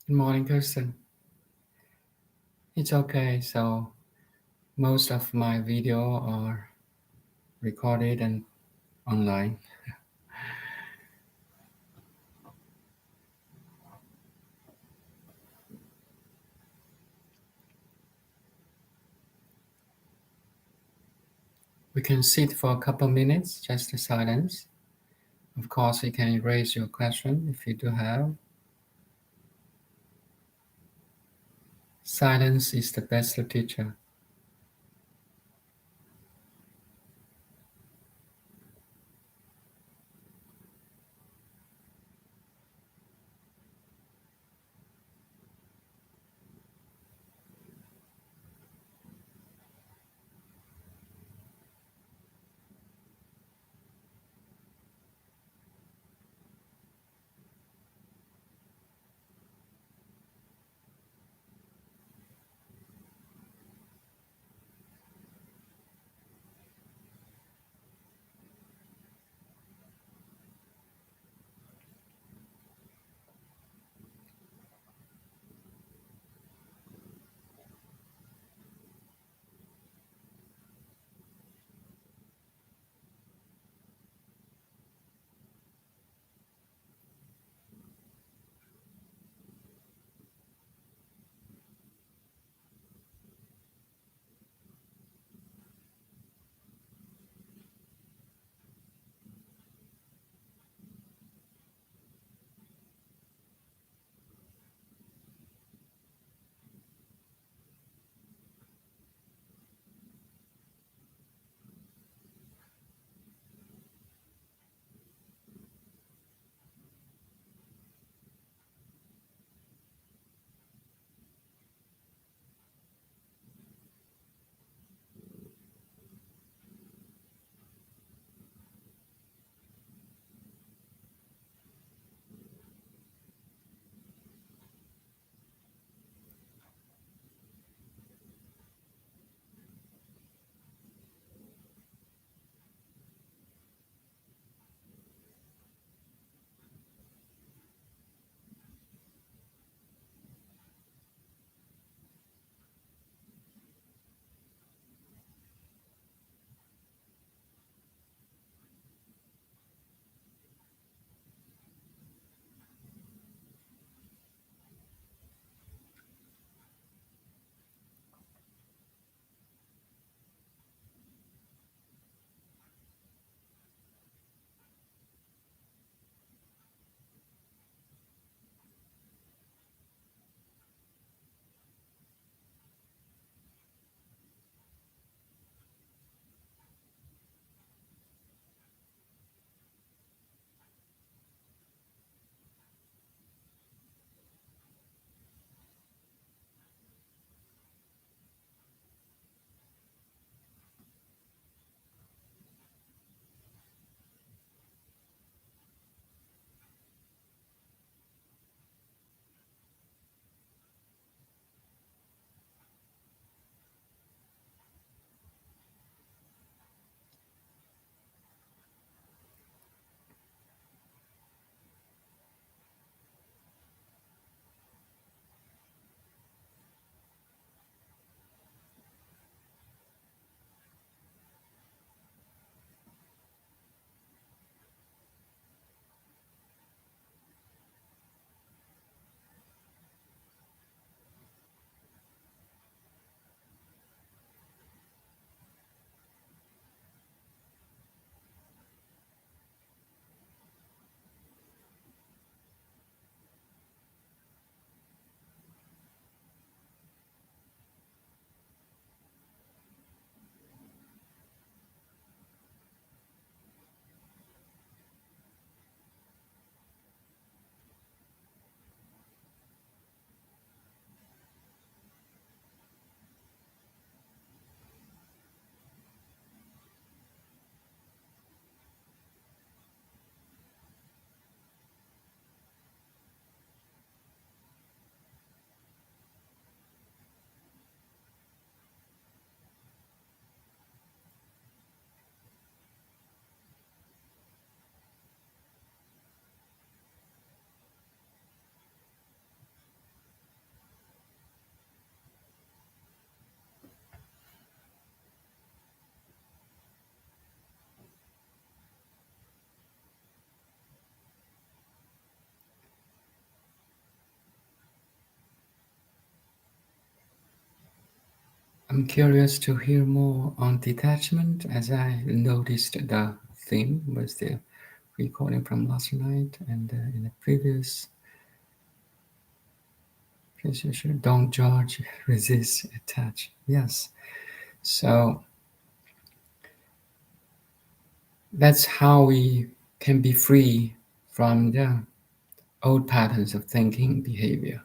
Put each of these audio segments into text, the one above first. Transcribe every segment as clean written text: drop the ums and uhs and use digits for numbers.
Good morning, Kirsten. It's okay. So most of my video are recorded and online. We can sit for a couple minutes, just in silence. Of course, you can raise your question if you do have. Silence is the best teacher. I'm curious to hear more on detachment, as I noticed the theme was the recording from last night and in the previous session, don't judge, resist, attach. Yes. So that's how we can be free from the old patterns of thinking behavior.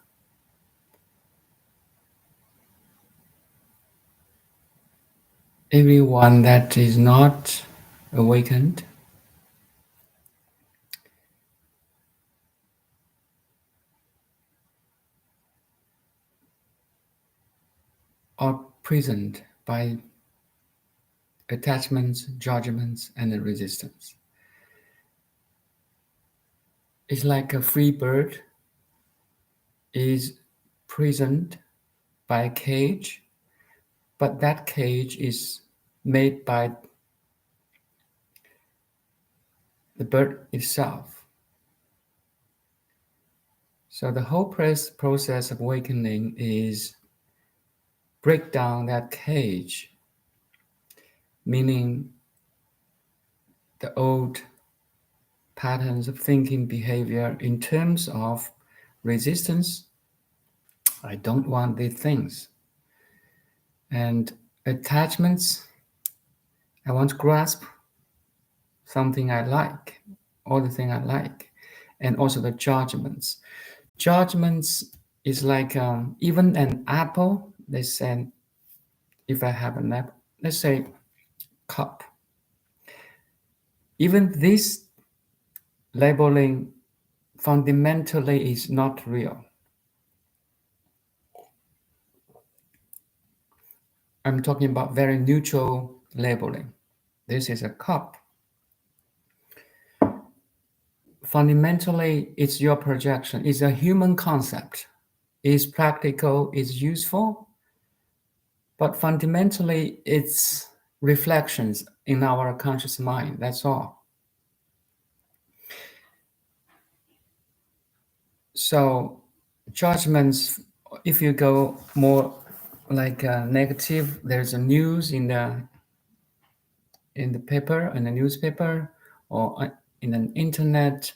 Everyone that is not awakened are prisoned by attachments, judgments, and resistance. It's like a free bird is prisoned by a cage, but that cage is made by the bird itself. So the whole process of awakening is break down that cage, meaning the old patterns of thinking behavior in terms of resistance. I don't want these things. And attachments, I want to grasp something I like, all the thing I like. And also the judgments. Judgments is like even an apple, they say, if I have an apple, let's say cup. Even this labeling fundamentally is not real. I'm talking about very neutral labeling. This is a cup. Fundamentally, it's your projection. It's a human concept. It's practical, it's useful, but fundamentally, it's reflections in our conscious mind. That's all. So, judgments, if you go more like negative, there's a news in the paper, in the newspaper, or in an internet.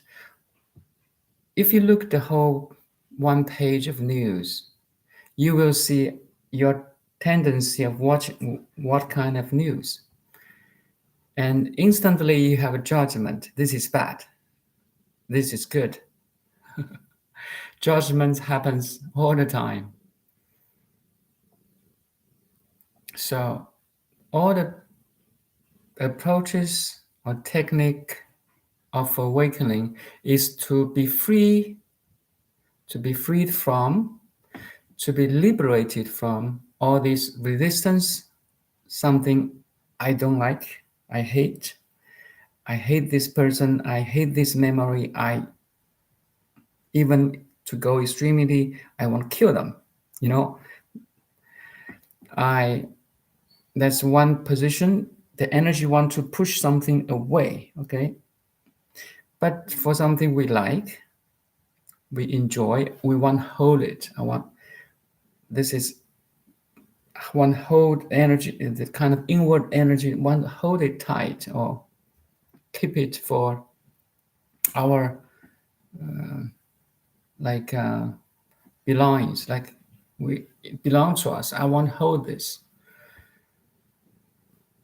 If you look the whole one page of news, you will see your tendency of watching what kind of news. And instantly you have a judgment. This is bad. This is good. Judgment happens all the time. So all the approaches or technique of awakening is to be free, to be freed from, to be liberated from all this resistance, something I don't like, I hate this person, I hate this memory, I even to go extremity, I want to kill them, you know. That's one position, the energy want to push something away, okay? But for something we like, we enjoy, we want to hold it. This is one hold energy, the kind of inward energy, one hold it tight or keep it for our belongings, like it belongs to us. I want to hold this.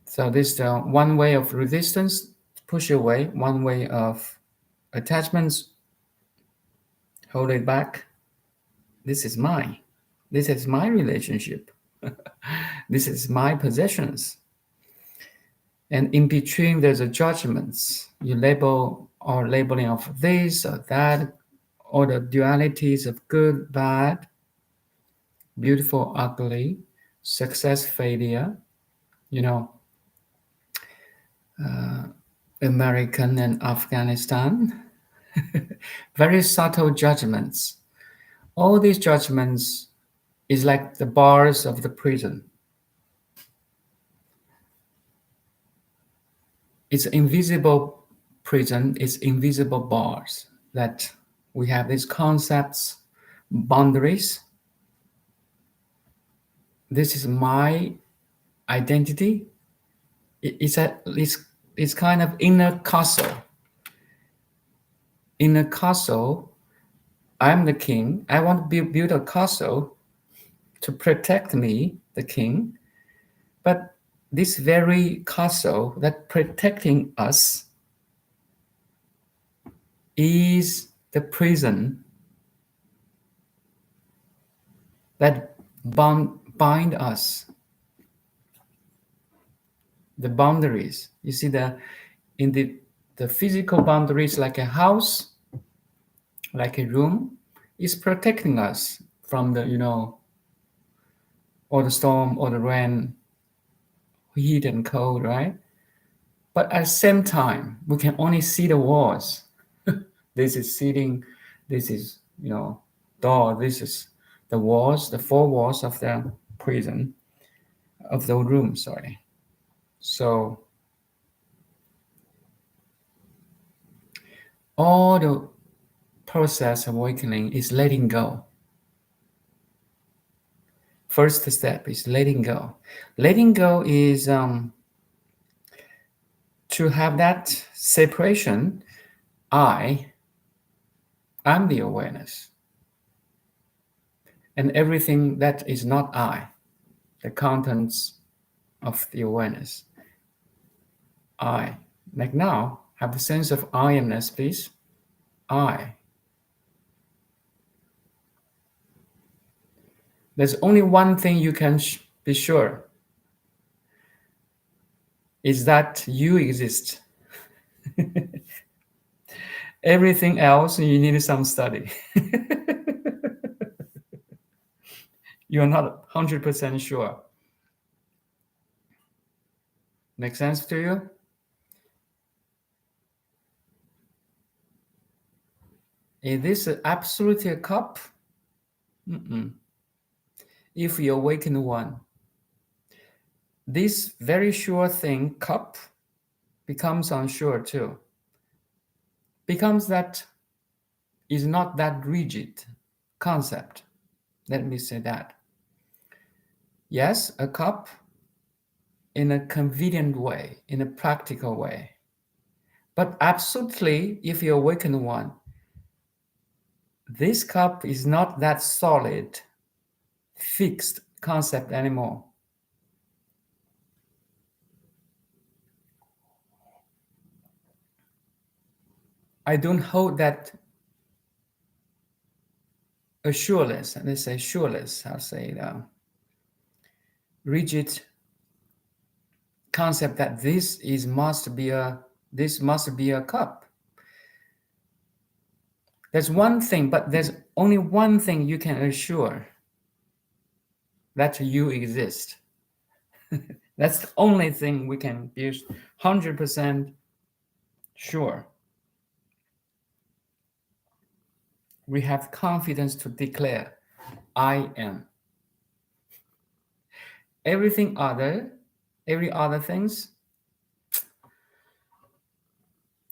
So this is one way of resistance, push away, one way of attachments, hold it back. This is mine. This is my relationship. This is my possessions. And in between, there's a judgments. You label or labeling of this or that, or the dualities of good, bad, beautiful, ugly, success, failure, you know, American and Afghanistan. Very subtle judgments. All these judgments is like the bars of the prison. It's invisible prison, it's invisible bars that we have these concepts, boundaries. This is my identity. It's kind of inner castle. In a castle, I'm the king. I want to build a castle to protect me, the king. But this very castle that protecting us is the prison that bind us, the boundaries. You see, in the physical boundaries, like a house, like a room, is protecting us from the, or the storm or the rain, heat and cold, right? But at the same time, we can only see the walls. This is seating, this is, door, this is the walls, the four walls of the prison, of the room, sorry. So all the process of awakening is letting go. First step is letting go. Letting go is to have that separation. I'm the awareness. And everything that is not I, the contents of the awareness. I. Like now, have the sense of I amness, please. I. There's only one thing you can be sure, is that you exist. Everything else, you need some study. You're not 100% sure. Make sense to you? Is this absolutely a cup? If you awaken one, this very sure thing, cup, becomes unsure too. Becomes that is not that rigid concept. Let me say that. Yes, a cup in a convenient way, in a practical way. But absolutely, if you awaken one, this cup is not that solid, fixed concept anymore. I don't hold that assureless, let's say sureless, I'll say rigid concept that this must be a cup. There's one thing, but there's only one thing you can assure, that you exist. That's the only thing we can be 100% sure. We have confidence to declare, I am. Every other things,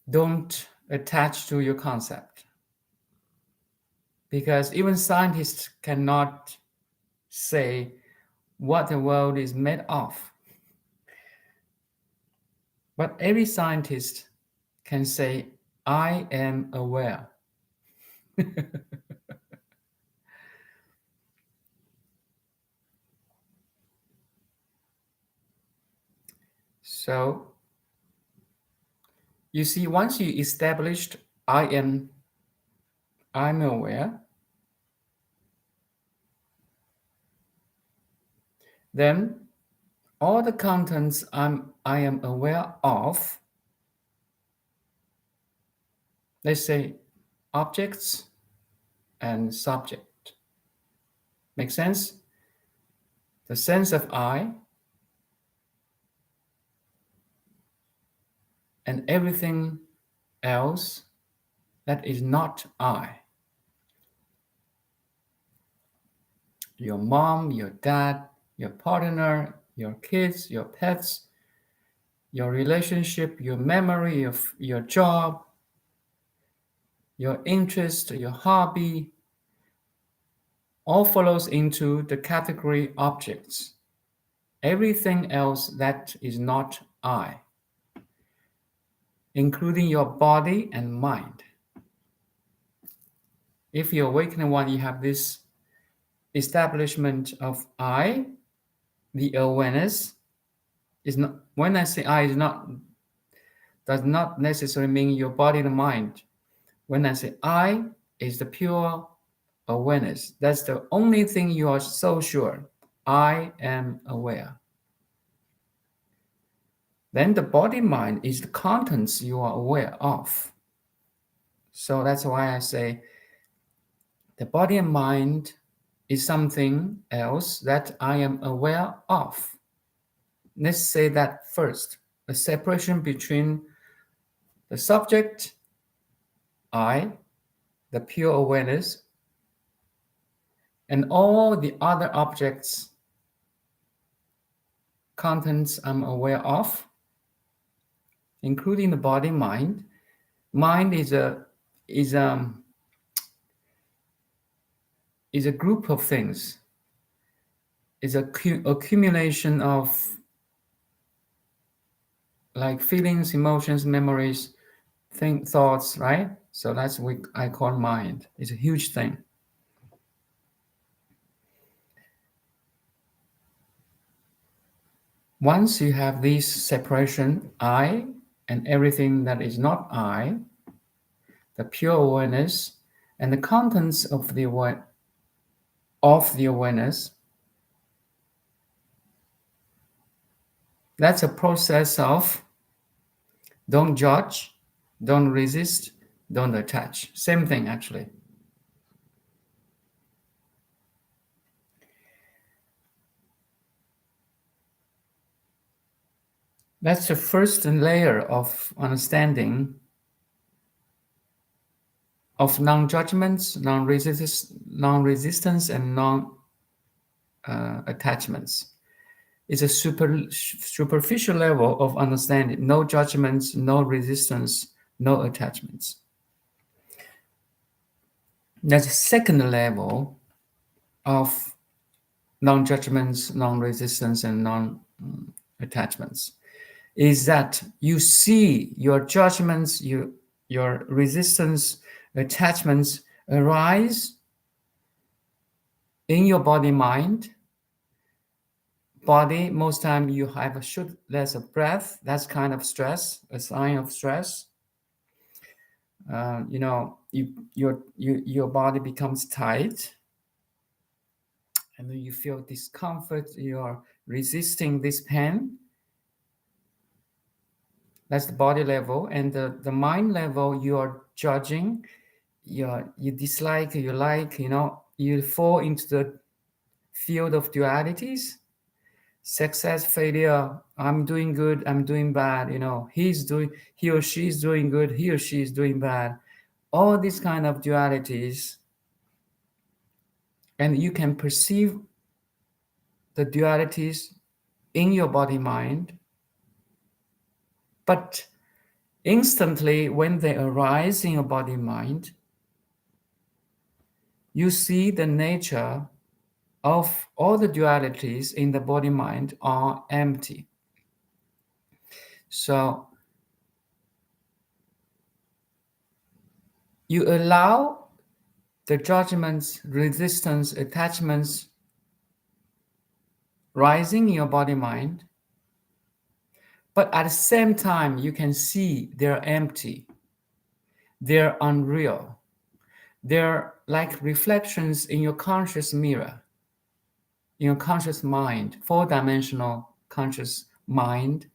don't attach to your concept. Because even scientists cannot say what the world is made of. But every scientist can say, I am aware. So, you see, once you established I'm aware, then all the contents I am aware of, let's say objects and subject. Make sense? The sense of I and everything else that is not I. Your mom, your dad, your partner, your kids, your pets, your relationship, your memory, your job, your interest, your hobby, all follows into the category objects. everything else that is not I, including your body and mind. If you awaken one, you have this establishment of I, the awareness is not. When I say I, is not does not necessarily mean your body and mind. When I say I, is the pure awareness. That's the only thing you are so sure. I am aware. Then the body mind is the contents you are aware of. So that's why I say the body and mind is something else that I am aware of. Let's say that first. A separation between the subject, I, the pure awareness, and all the other objects, contents I'm aware of, including the body, mind. Mind is a group of things. Is a accumulation of like feelings, emotions, memories, thoughts, right? So that's what I call mind. It's a huge thing. Once you have this separation, I and everything that is not I, the pure awareness and the contents of the awareness, that's a process of don't judge, don't resist, don't attach. Same thing, actually. That's the first layer of understanding of non-judgments, non-resistance, and non-attachments. It's a superficial level of understanding. No judgments, no resistance, no attachments. There's a second level of non-judgments, non-resistance, and non-attachments. Is that you see your judgments, your resistance, attachments arise in your body-mind. Body, most time you have a shortness of breath. That's kind of stress, a sign of stress. Your body becomes tight, and then you feel discomfort. You are resisting this pain. That's the body level. And the mind level, you are judging. You dislike, you like. You fall into the field of dualities. Success, failure, I'm doing good, I'm doing bad, he or she is doing good, he or she is doing bad. All these kind of dualities, and you can perceive the dualities in your body mind, but instantly when they arise in your body mind, you see the nature of all the dualities in the body mind are empty. So you allow the judgments, resistance, attachments rising in your body mind, but at the same time you can see they're empty, they're unreal, they're like reflections in your conscious mirror, in your conscious mind, four-dimensional conscious mind.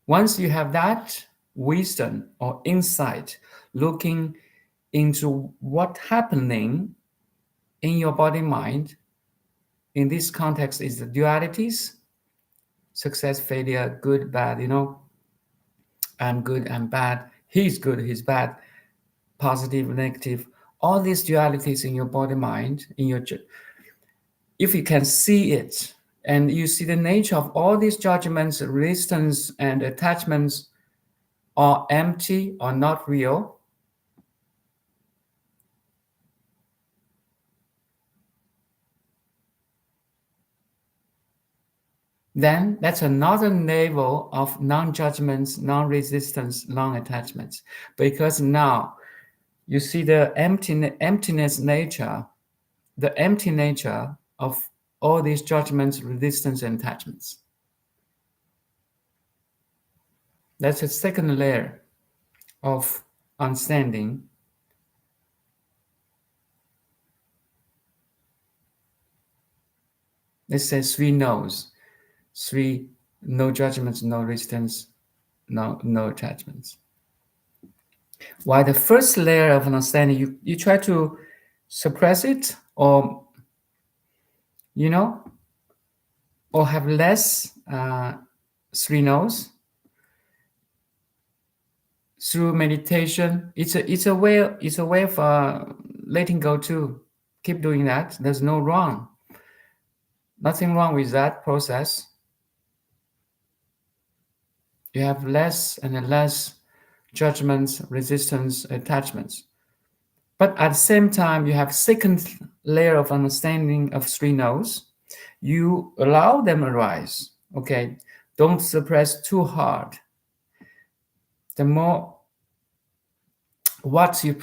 Once you have that wisdom or insight, looking into what's happening in your body mind, in this context is the dualities, success, failure, good, bad, I'm good, I'm bad, he's good, he's bad, positive, negative, all these dualities in your body mind, if you can see it, and you see the nature of all these judgments, resistance, and attachments are empty or not real, then that's another level of non-judgments, non-resistance, non-attachments. Because now you see the emptiness nature, the empty nature of all these judgments, resistance, and attachments. That's a second layer of understanding. Let's say three no's, three no judgments, no resistance, no attachments. While the first layer of understanding, you try to suppress it, or or have less three no's through meditation. It's a way of letting go too. Keep doing that. There's nothing wrong with that process. You have less and less judgments, resistance, attachments. But at the same time, you have second layer of understanding of three no's. You allow them arise. Okay, don't suppress too hard. The more what you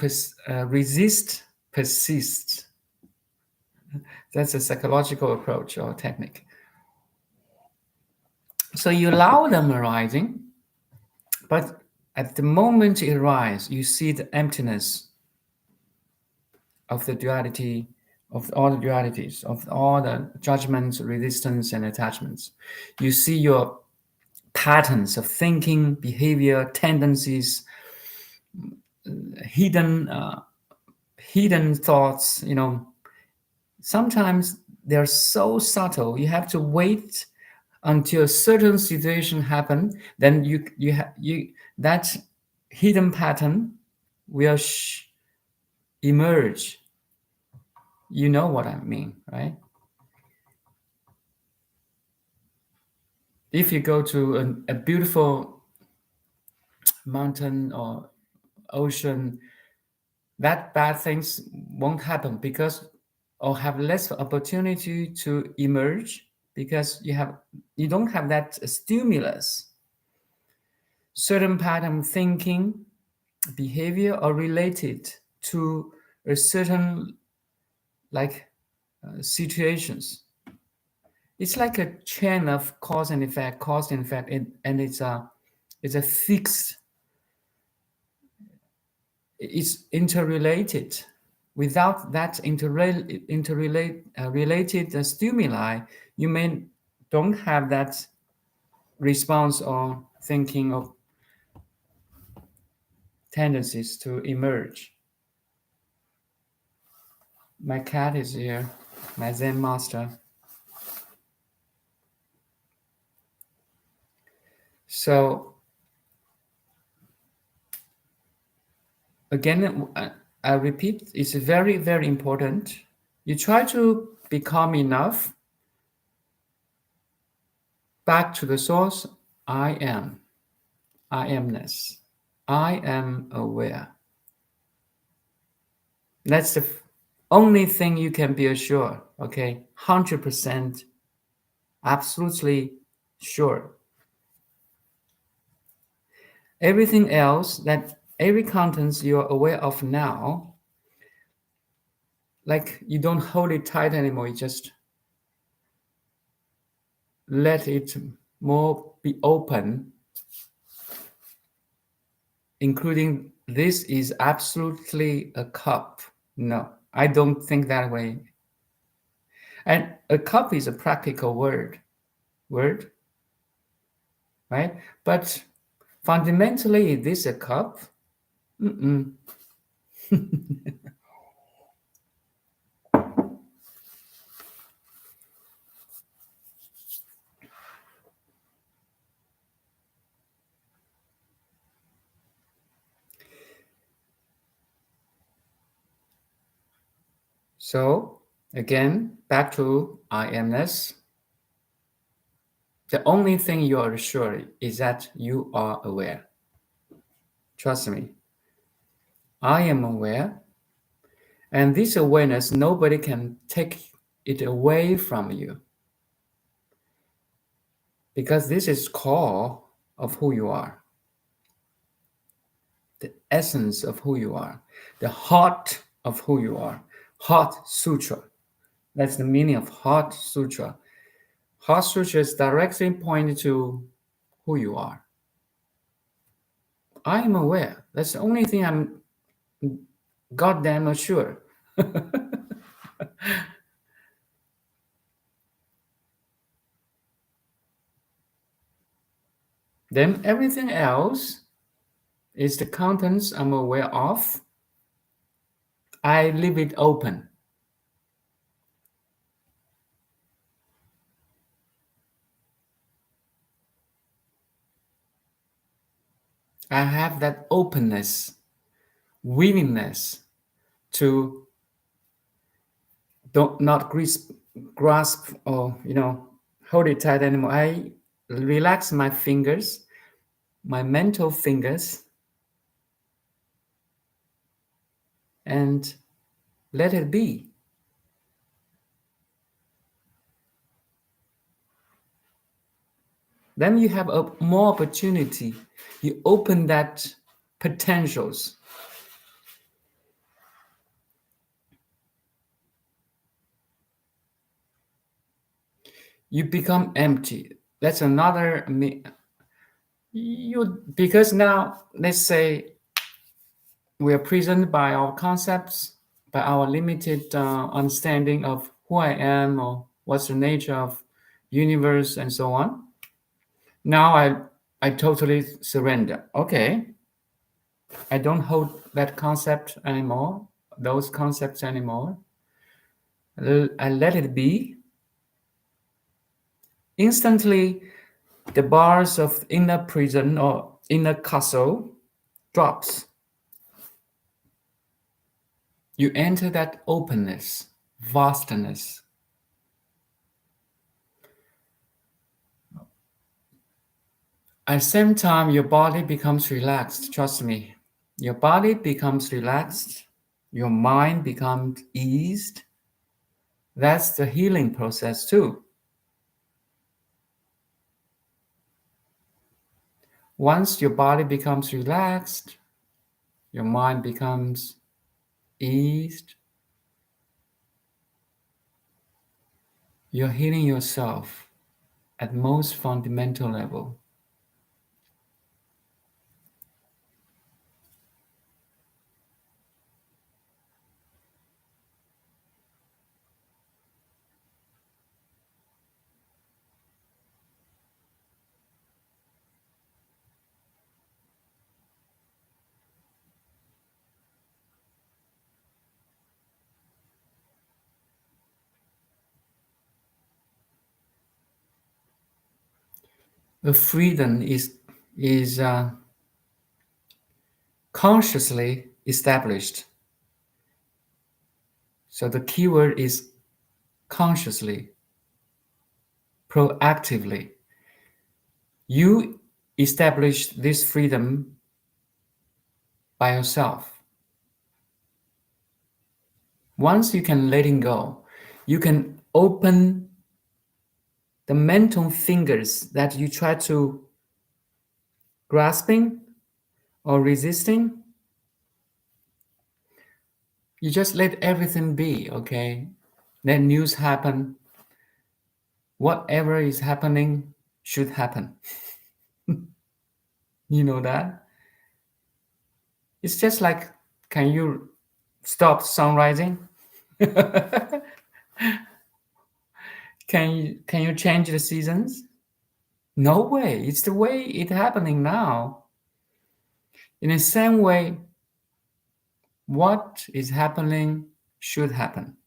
resist persists. That's a psychological approach or technique. So you allow them arising, but at the moment it arises, you see the emptiness of the duality, of all the dualities, of all the judgments, resistance, and attachments. You see your patterns of thinking, behavior, tendencies, hidden thoughts. Sometimes they're so subtle. You have to wait until a certain situation happen. Then that hidden pattern will emerge. You know what I mean, right? If you go to a beautiful mountain or ocean, that bad things won't happen because or have less opportunity to emerge because you don't have that stimulus. Certain pattern thinking, behavior are related to a certain situations. It's like a chain of cause and effect, and it's a fixed. It's interrelated. Without that related stimuli, you may don't have that response or thinking of tendencies to emerge. My cat is here, my Zen master. So again, I repeat, it's very, very important. You try to become enough back to the source. I amness. I am aware. That's the only thing you can be assured, okay? 100% absolutely sure. Everything else, that every contents you're aware of now, like you don't hold it tight anymore, you just let it more be open, including this is absolutely a cup. No, I don't think that way. And a cup is a practical word, right? But fundamentally, is this a cup? Mm-mm. So again, back to I amness. The only thing you are sure is that you are aware. Trust me. I am aware. And this awareness, nobody can take it away from you. because this is core of who you are, the essence of who you are, the heart of who you are. Heart Sutra. That's the meaning of Heart Sutra. Heart Sutra is directly pointed to who you are. I am aware. That's the only thing I'm goddamn sure. Then everything else is the contents I'm aware of. I leave it open. I have that openness, willingness to not grasp or hold it tight anymore. I relax my fingers, my mental fingers, and let it be. Then you have more opportunity. You open that potentials. You become empty. That's another because now let's say we are prisoned by our concepts, by our limited understanding of who I am or what's the nature of universe and so on. Now I totally surrender. Okay, I don't hold that concept anymore, those concepts anymore. I let it be. Instantly, the bars of inner prison or inner castle drops. You enter that openness, vastness. At the same time, your body becomes relaxed. Trust me. Your body becomes relaxed. Your mind becomes eased. That's the healing process too. Once your body becomes relaxed, your mind becomes eased. You're healing yourself at most fundamental level. The freedom is consciously established. So the keyword is consciously, proactively. You establish this freedom by yourself. Once you can letting go, you can open the mental fingers that you try to grasping or resisting. You just let everything be, okay? Let news happen. Whatever is happening should happen. You know that? It's just like, can you stop sun rising? Can you change the seasons? No way. It's the way it's happening now. In the same way, what is happening should happen.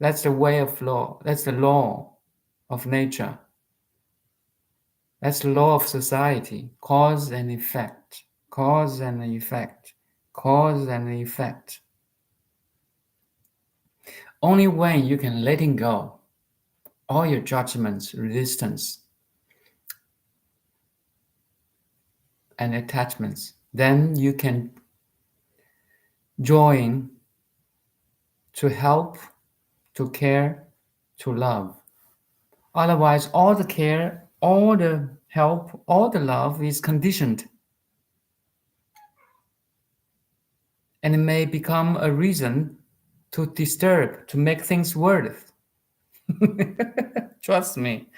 That's the way of law. That's the law of nature. That's the law of society. Cause and effect. Cause and effect. Cause and effect. Only when you can letting go all your judgments, resistance, and attachments, then you can join to help, to care, to love. Otherwise, all the care, all the help, all the love is conditioned. And it may become a reason to disturb, to make things worse. Trust me.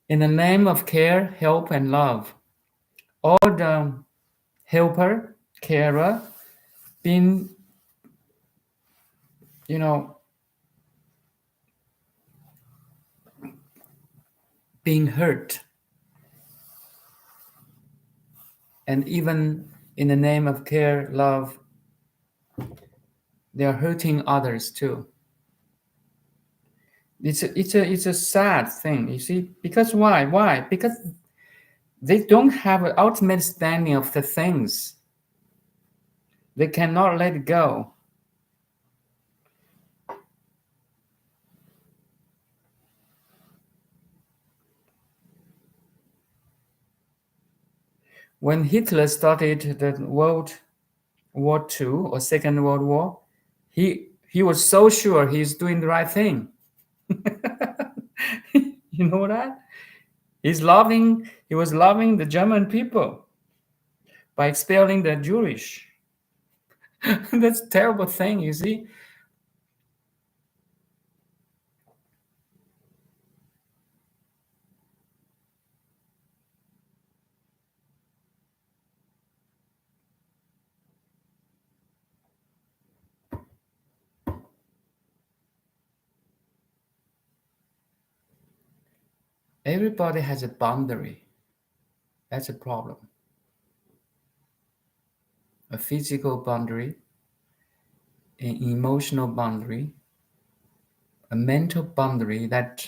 In the name of care, help, and love, all the helper, carer, being, being hurt. And even in the name of care, love, they are hurting others too. It's a sad thing, you see. Because why? Why? Because they don't have an ultimate understanding of the things. They cannot let it go. When Hitler started the World War II or Second World War, he was so sure he's doing the right thing. You know that? He was loving the German people by expelling the Jewish. That's a terrible thing, you see. Everybody has a boundary. That's a problem. A physical boundary, an emotional boundary, a mental boundary that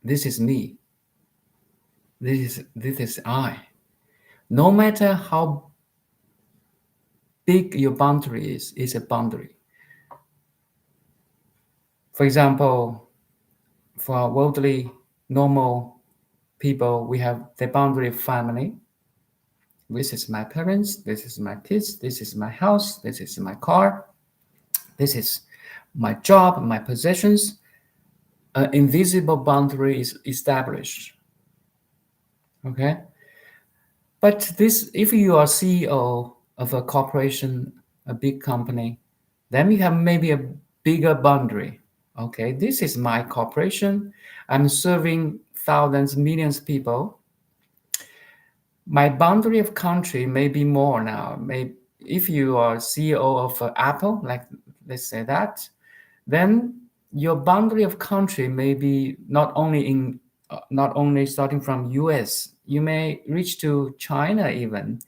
this is me. This is I. No matter how big your boundary is a boundary. For example, for worldly normal people, we have the boundary of family. This is my parents, this is my kids, this is my house, this is my car, this is my job, my possessions. An invisible boundary is established. Okay? But if you are CEO of a corporation, a big company, then you have maybe a bigger boundary. Okay, this is my corporation. I'm serving thousands, millions of people. My boundary of country may be more now. If you are CEO of Apple, like let's say that, then your boundary of country may be not only starting from US. You may reach to China, even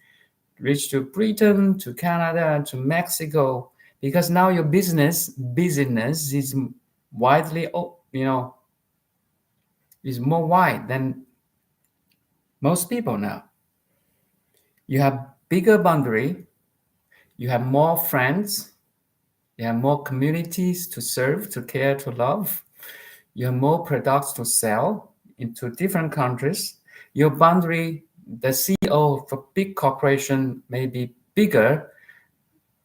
reach to Britain, to Canada, to Mexico, because now your business is widely, is more wide than most people now. You have bigger boundary, you have more friends, you have more communities to serve, to care, to love. You have more products to sell into different countries. Your boundary, the CEO of a big corporation may be bigger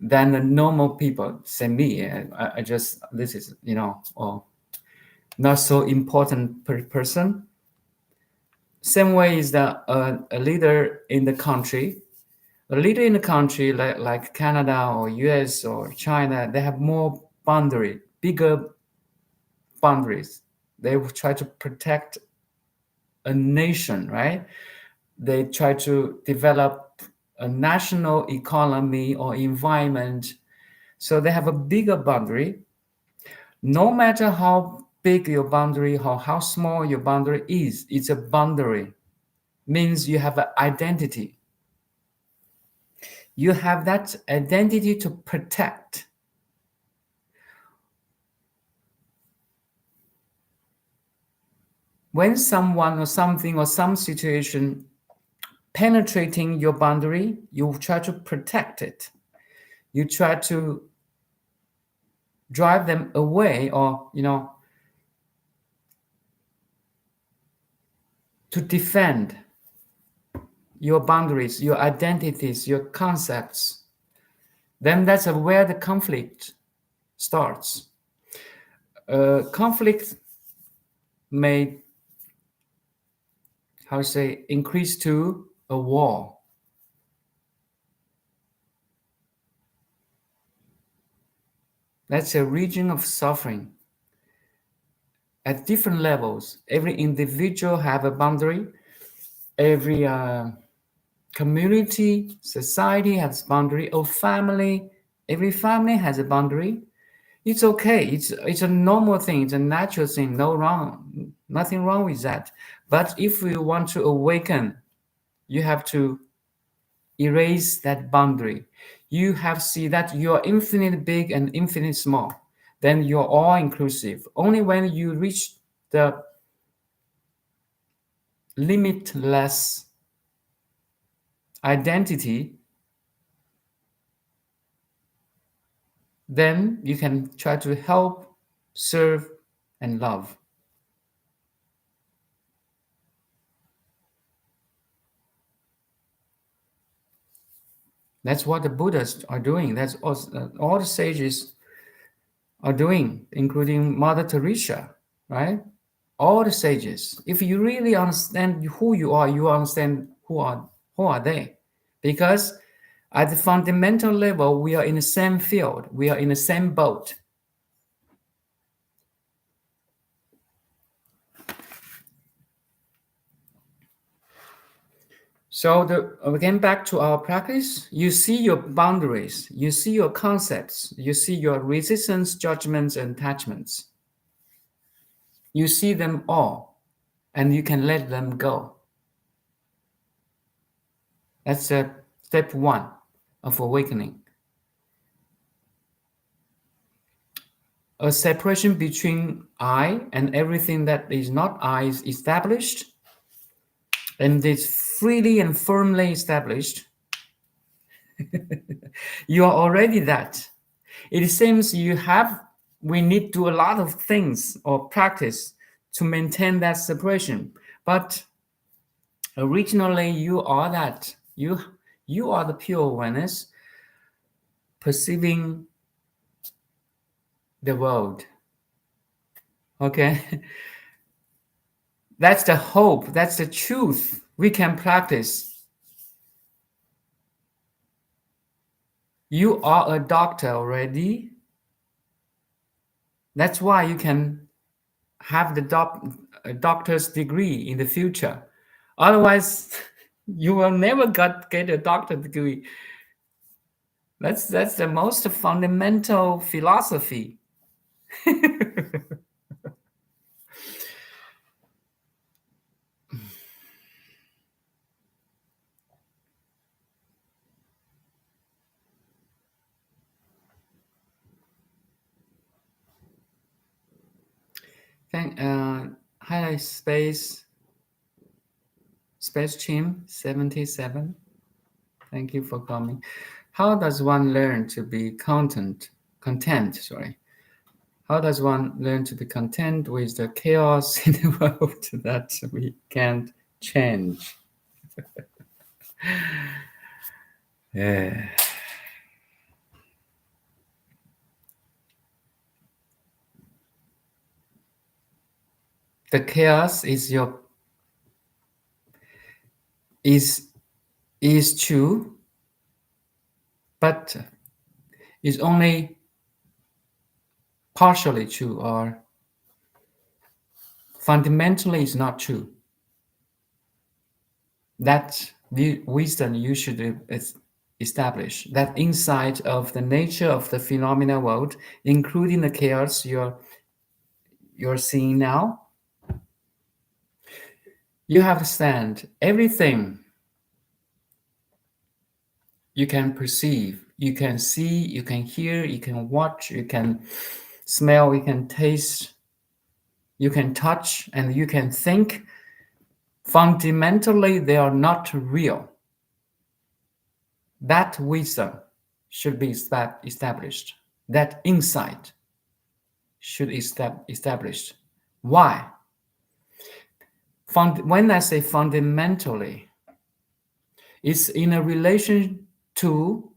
than the normal people. Say me, I just, this is, not so important person. Same way is that a leader in the country, like Canada or US or China, they have more bigger boundaries. They will try to protect a nation, right? They try to develop a national economy or environment. So they have a bigger boundary. No matter how big your boundary or how small your boundary is, it's a boundary. Means you have an identity. You have that identity to protect. When someone or something or some situation penetrating your boundary, you try to protect it. You try to drive them away, or to defend your boundaries, your identities, your concepts. Then that's where the conflict starts. Conflict may, how to say, increase to a wall. That's a region of suffering. At different levels, every individual have a boundary. Every community, society has boundary. Or family, every family has a boundary. It's okay. It's a normal thing. It's a natural thing. Nothing wrong with that. But if you want to awaken, you have to erase that boundary. You have to see that you're infinite big and infinite small. Then you're all inclusive. Only when you reach the limitless identity, then you can try to help, serve, and love. That's what the Buddhists are doing. That's all the sages are doing, including Mother Teresa, right? All the sages. If you really understand who you are, you understand who are they. Because at the fundamental level, we are in the same field. We are in the same boat. So again, back to our practice, you see your boundaries, you see your concepts, you see your resistance, judgments, and attachments. You see them all, and you can let them go. That's step one of awakening. A separation between I and everything that is not I is established, and it's freely and firmly established. You are already that. It seems we need to do a lot of things or practice to maintain that separation. But originally, you are that. You are the pure awareness perceiving the world. Okay? That's the hope. That's the truth we can practice. You are a doctor already. That's why you can have the doctor's degree in the future. Otherwise, you will never get a doctor's degree. That's the most fundamental philosophy. Thank highlight space chim 77. Thank you for coming. How does one learn to be content? Sorry. How does one learn to be content with the chaos in the world that we can't change? Yeah. The chaos is is true, but is only partially true, or fundamentally is not true. That the wisdom you should establish, that insight of the nature of the phenomena world, including the chaos you're seeing now. You have to stand everything you can perceive, you can see, you can hear, you can watch, you can smell, you can taste, you can touch, and you can think. Fundamentally, they are not real. That wisdom should be established. That insight should be established. Why? When I say fundamentally, it's in a relation to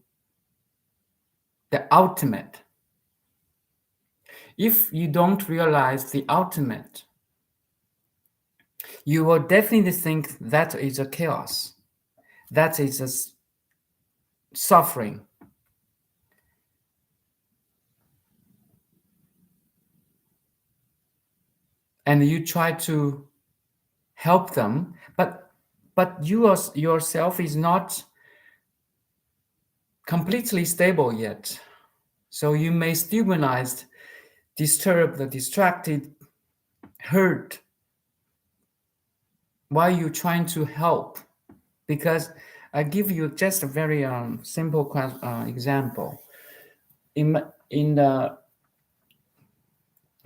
the ultimate. If you don't realize the ultimate, you will definitely think that is a chaos, that is a suffering. And you try to help them, but yourself is not completely stable yet. So you may stimulate, disturbed, distracted, hurt while you're trying to help. Because I give you just a very simple example. In the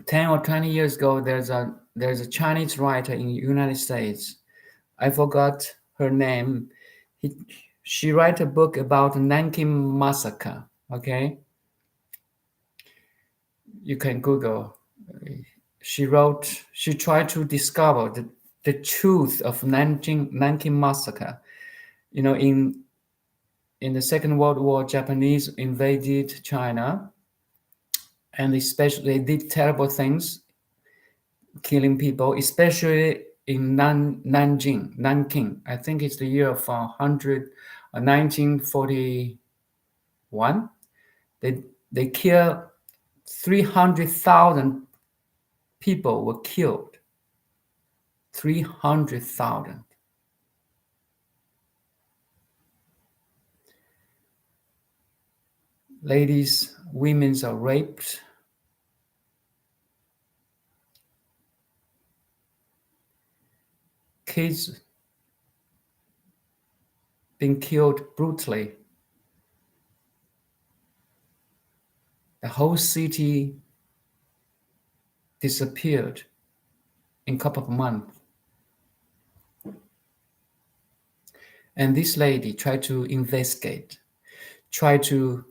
10 or 20 years ago, there's a Chinese writer in the United States. I forgot her name. She wrote a book about the NanJing Massacre. Okay, you can Google. She tried to discover the truth of NanJing Massacre. You know, in the Second World War, Japanese invaded China, and especially they did terrible things, killing people, especially in Nanjing. I think it's the year of 1941. They killed 300,000 people were killed. 300,000. Ladies, women are raped. Kids being killed brutally. The whole city disappeared in a couple of months. And this lady tried to investigate, tried to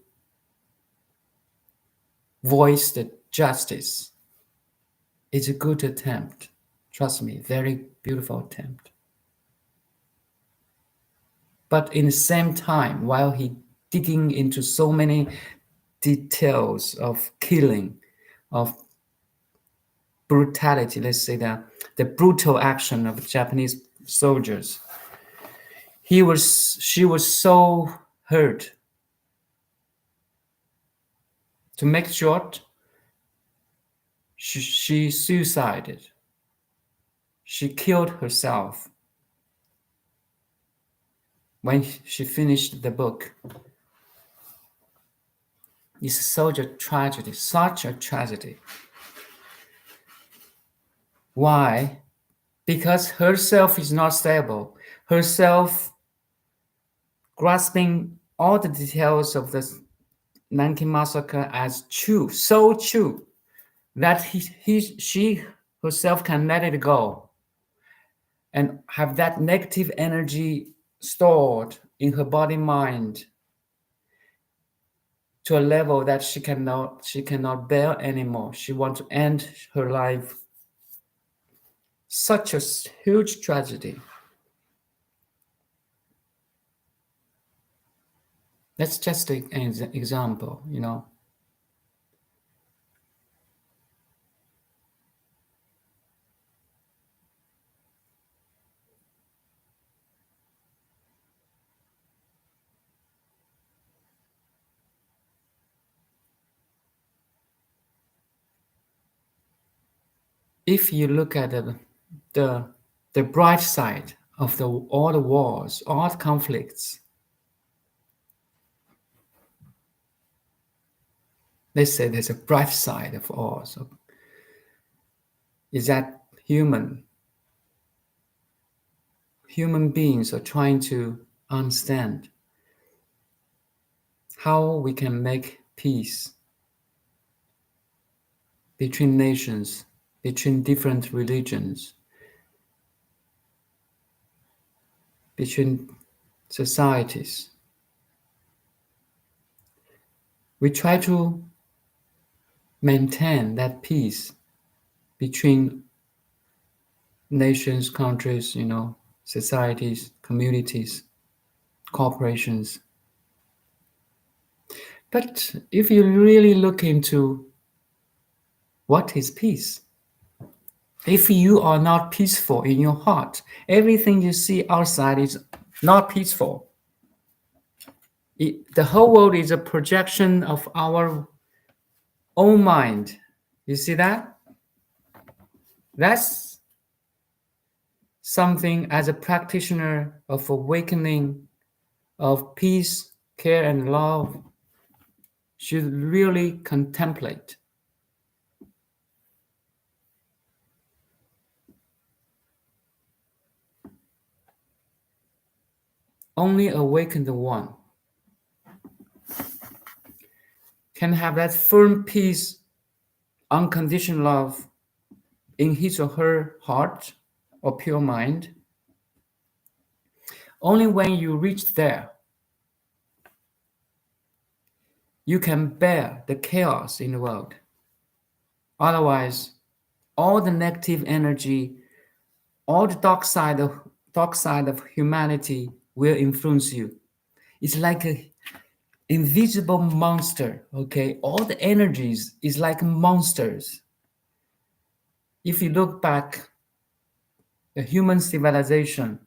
voice the justice. It's a good attempt. Trust me, very beautiful attempt. But in the same time, while he digging into so many details of killing, of brutality, let's say the brutal action of Japanese soldiers, she was so hurt. To make short, she suicided. She killed herself when she finished the book. It's such a tragedy, such a tragedy. Why? Because herself is not stable. Herself grasping all the details of the NanJing Massacre as true, so true, that she herself can let it go and have that negative energy stored in her body mind to a level that she cannot bear anymore. She wants to end her life. Such a huge tragedy. That's just an example, you know. If you look at the bright side of all the wars, all the conflicts, let's say there's a bright side of all. So is that human beings are trying to understand how we can make peace between nations, between different religions, between societies. We try to maintain that peace between nations, countries, you know, societies, communities, corporations. But if you really look into what is peace, If you are not peaceful in your heart, everything you see outside is not peaceful. The whole world is a projection of our own mind. You see that? That's something as a practitioner of awakening, of peace, care, and love should really contemplate. Only awakened one can have that firm peace, unconditional love in his or her heart or pure mind. Only when you reach there, you can bear the chaos in the world. Otherwise, all the negative energy, all the dark side of humanity will influence you. It's like a invisible monster. Okay, all the energies is like monsters. If you look back, the human civilization,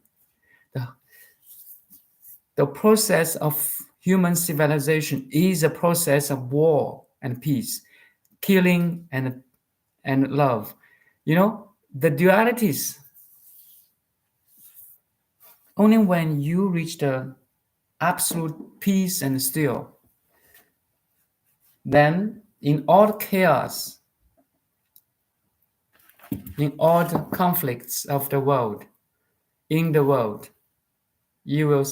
the, the process of human civilization is a process of war and peace, killing and love. You know, the dualities. Only when you reach the absolute peace and still, then in all chaos, in all the conflicts of the world, in the world, you will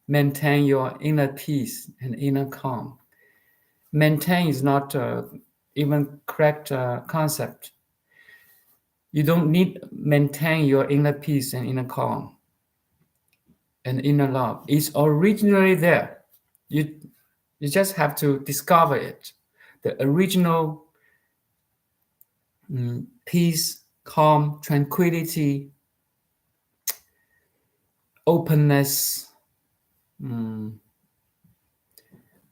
maintain your inner peace and inner calm. Maintain is not even correct concept. You don't need maintain your inner peace and inner calm and inner love. It's originally there. You just have to discover it. The original peace, calm, tranquility, openness,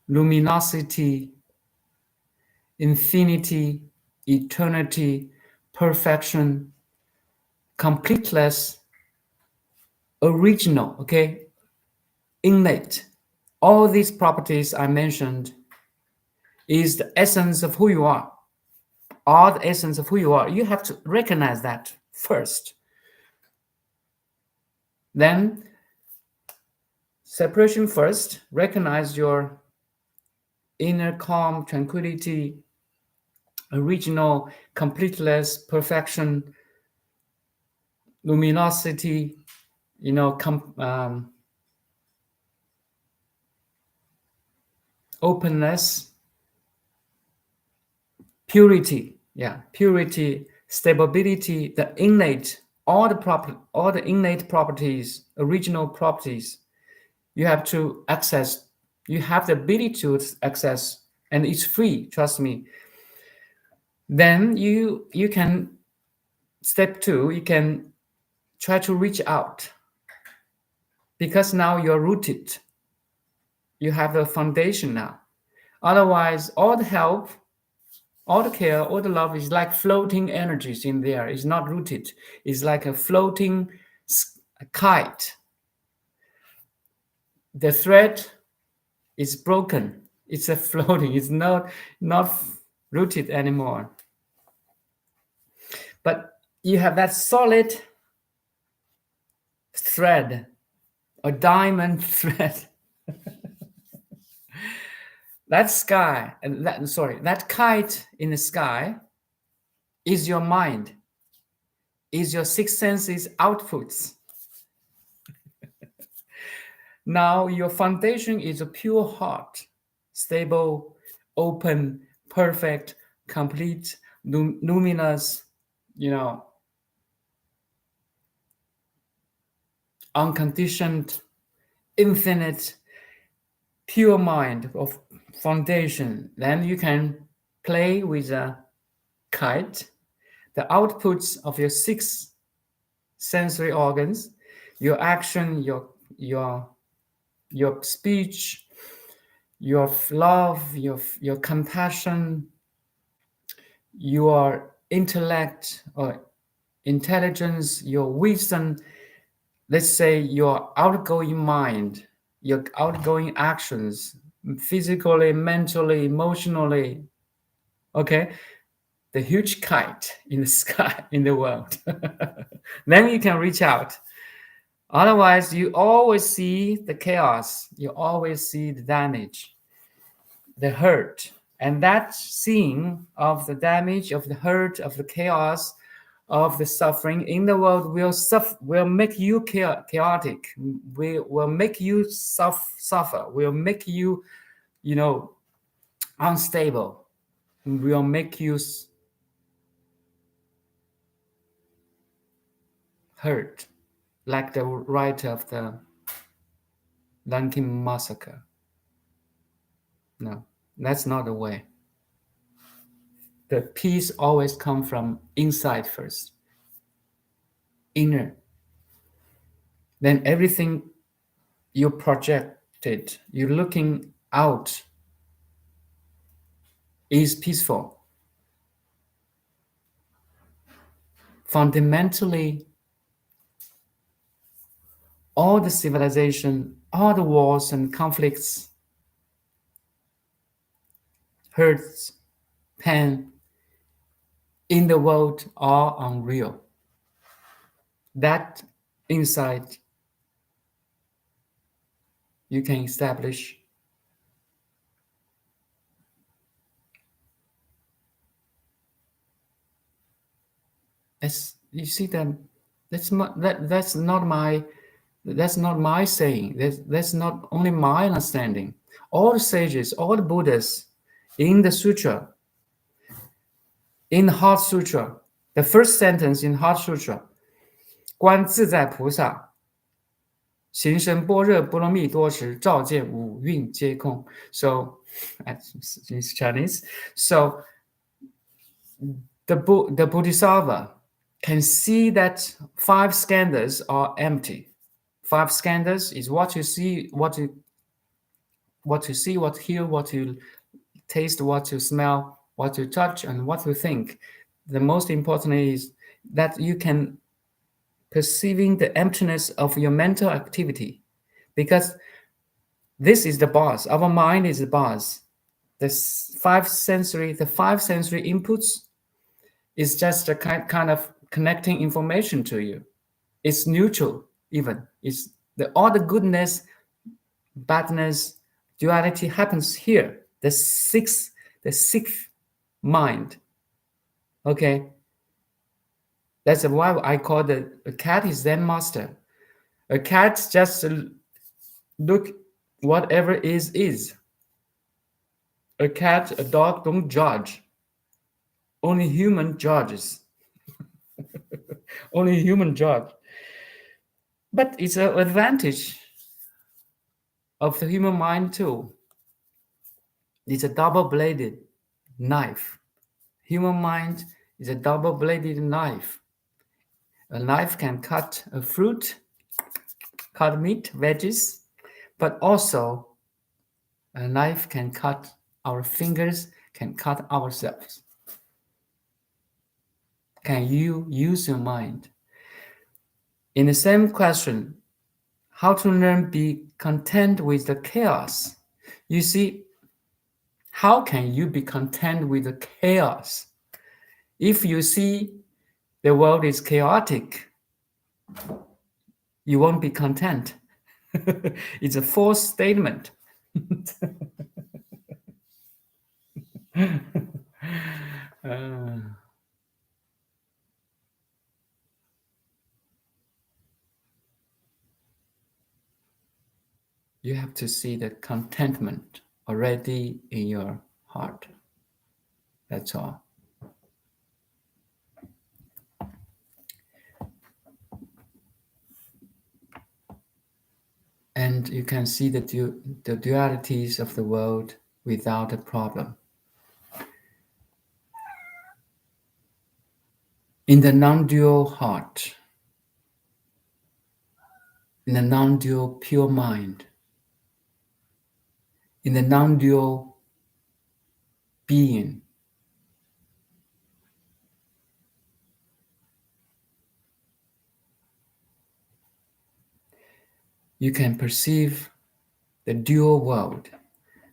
luminosity, infinity, eternity, perfection, completeness, original, okay, innate. All these properties I mentioned is the essence of who you are. All the essence of who you are. You have to recognize that first. Then separation first, recognize your inner calm, tranquility, original, completeness, perfection, luminosity, openness, purity, purity, stability, the innate, all the innate properties, original properties, you have to access. You have the ability to access, and it's free. Trust me. Then you can step two. You can try to reach out because now you're rooted. You have a foundation now. Otherwise, all the help, all the care, all the love is like floating energies in there. It's not rooted. It's like a floating kite. The thread is broken. It's a floating. It's not rooted anymore. But you have that solid thread, a diamond thread. That kite in the sky is your mind, is your six senses outputs. Now your foundation is a pure heart, stable, open, perfect, complete, luminous, unconditioned, infinite, pure mind of foundation. Then you can play with a kite, the outputs of your six sensory organs, your action, your speech, your love, your compassion, your intellect, or intelligence, your wisdom, let's say your outgoing mind, your outgoing actions, physically, mentally, emotionally, okay? The huge kite in the sky, in the world. Then you can reach out. Otherwise, you always see the chaos. You always see the damage, the hurt. And that seeing of the damage, of the hurt, of the chaos, of the suffering in the world will make you chaotic. Will make you suffer. Will make you, unstable. Will make you hurt, like the writer of the NanJing Massacre. No, that's not the way. The peace always comes from inside first, inner. Then everything you projected, you're looking out, is peaceful. Fundamentally, all the civilization, all the wars and conflicts, hurts, pain in the world are unreal. That insight you can establish. As you see them, that's not my saying. That's not only my understanding. All the sages, all the Buddhas in the sutra, in Heart Sutra, the first sentence in Heart Sutra, 观自在菩萨行深般若波罗蜜多时，照见五蕴皆空. So, it's Chinese. So, the Bodhisattva can see that 5 skandhas are empty. 5 skandhas is what you see, what you see, what you hear, what you taste, what you smell, what you touch, and what you think. The most important is that you can perceiving the emptiness of your mental activity, because this is the boss. Our mind is the boss. The five sensory inputs is just a kind of connecting information to you. It's neutral, even. It's all the goodness, badness, duality happens here. The sixth mind. Okay. That's why I call a cat is Zen master. A cat just look whatever is. A cat, a dog don't judge. Only human judges. Only human judge. But it's an advantage of the human mind too. It's a double-bladed knife. Human mind is a double-bladed knife. A knife can cut a fruit, cut meat, veggies, but also a knife can cut our fingers, can cut ourselves. Can you use your mind? In the same question, how to learn be content with the chaos? You see, how can you be content with the chaos? If you see the world is chaotic, you won't be content. It's a false statement. You have to see the contentment already in your heart. That's all. And you can see the dualities of the world without a problem. In the non-dual heart, in the non-dual pure mind, in the non-dual being, You can perceive the dual world,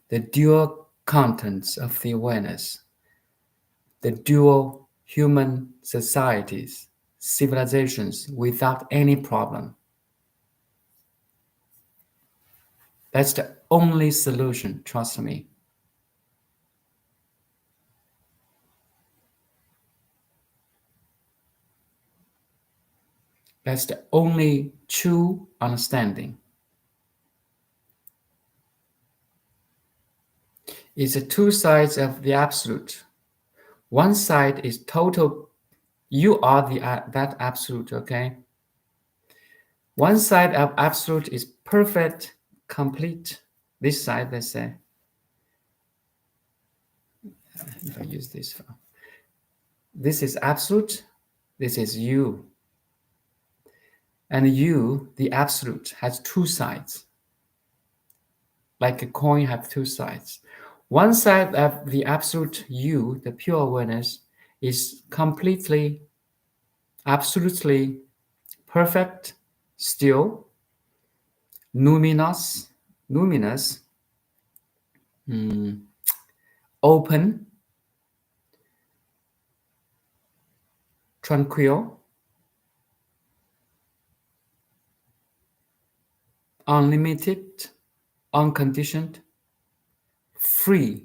the dual contents of the awareness, the dual human societies, civilizations without any problem. That's the only solution, trust me. That's the only true understanding. It's the two sides of the absolute. One side is total, you are that absolute, okay? One side of absolute is perfect, complete. This side, let's say, if I use this, this is absolute, this is you. And you, the absolute, has two sides. Like a coin have two sides. One side of the absolute you, the pure awareness, is completely, absolutely perfect, still, luminous, open, tranquil, unlimited, unconditioned, free,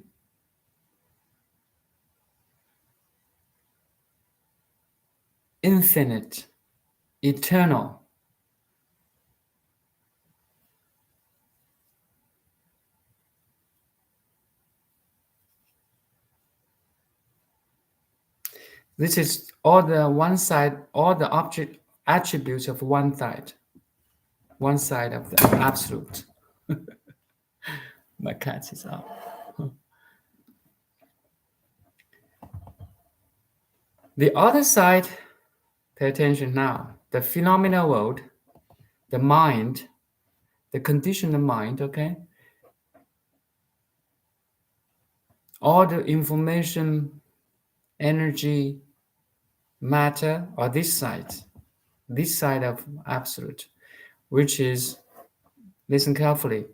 infinite, eternal. This is all the one side, all the object attributes of one side of the absolute. My cat is out. The other side, pay attention now, the phenomenal world, the mind, the conditioned mind, okay? All the information, energy, matter are this side of absolute, which is, listen carefully,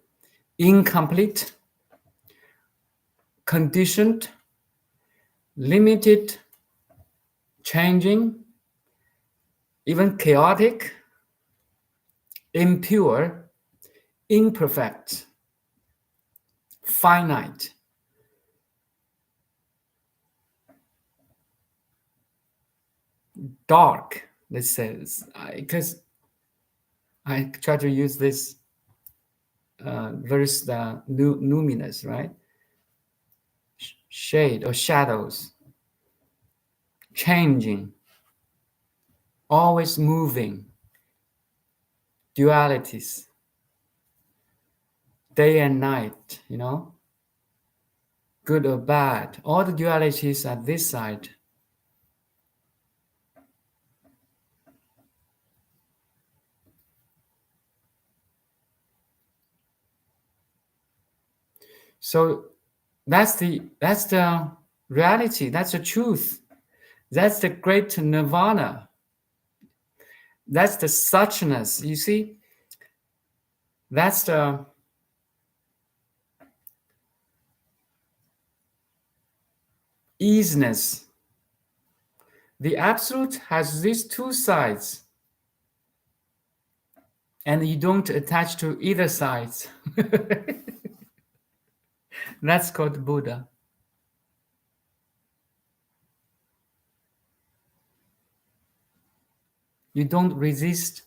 incomplete, conditioned, limited, changing, even chaotic, impure, imperfect, finite. Dark, let's say, because I try to use this verse, the luminous, right? Shade or shadows, changing, always moving, dualities, day and night, good or bad. All the dualities are this side. So that's the reality, that's the truth. That's the great nirvana. That's the suchness. You see, that's the easiness. The absolute has these two sides, and you don't attach to either side. That's called Buddha. You don't resist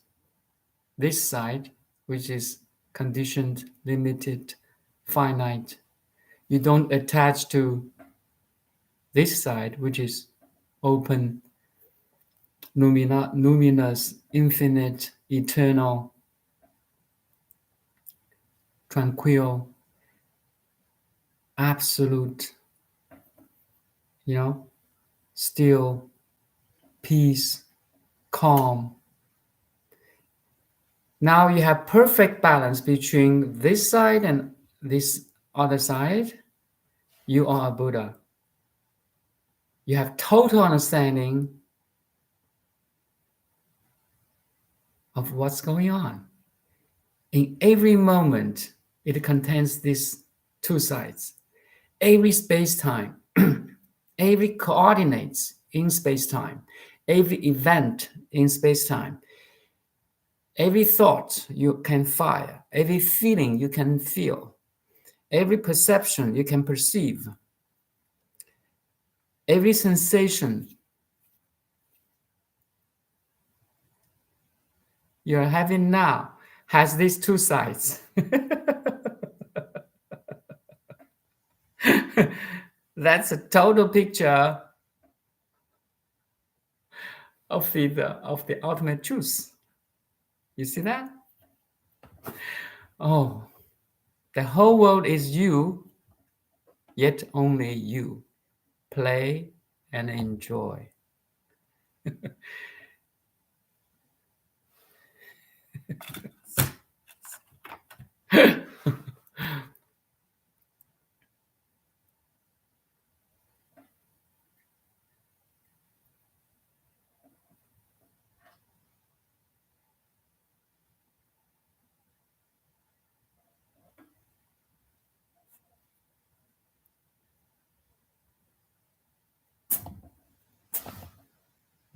this side, which is conditioned, limited, finite. You don't attach to this side, which is open, luminous, infinite, eternal, tranquil, absolute, still, peace, calm. Now you have perfect balance between this side and this other side. You are a Buddha. You have total understanding of what's going on. In every moment, it contains these two sides. Every space-time, every coordinates in space-time, every event in space-time, every thought you can fire, every feeling you can feel, every perception you can perceive, every sensation you're having now has these two sides. That's a total picture of the ultimate truth. You see that? Oh, the whole world is you, yet only you. Play and enjoy.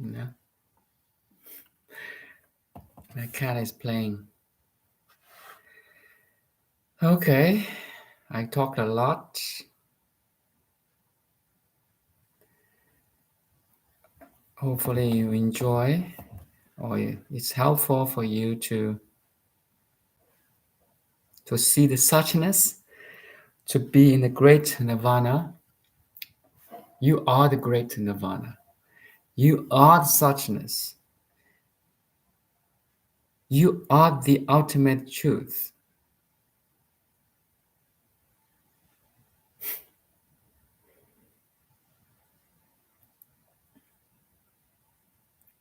Yeah. My cat is playing. Okay, I talked a lot. Hopefully you enjoy, or it's helpful for you to see the suchness, to be in the great nirvana. You are the great nirvana. You are the suchness. You are the ultimate truth.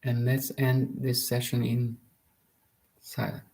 And let's end this session in silence.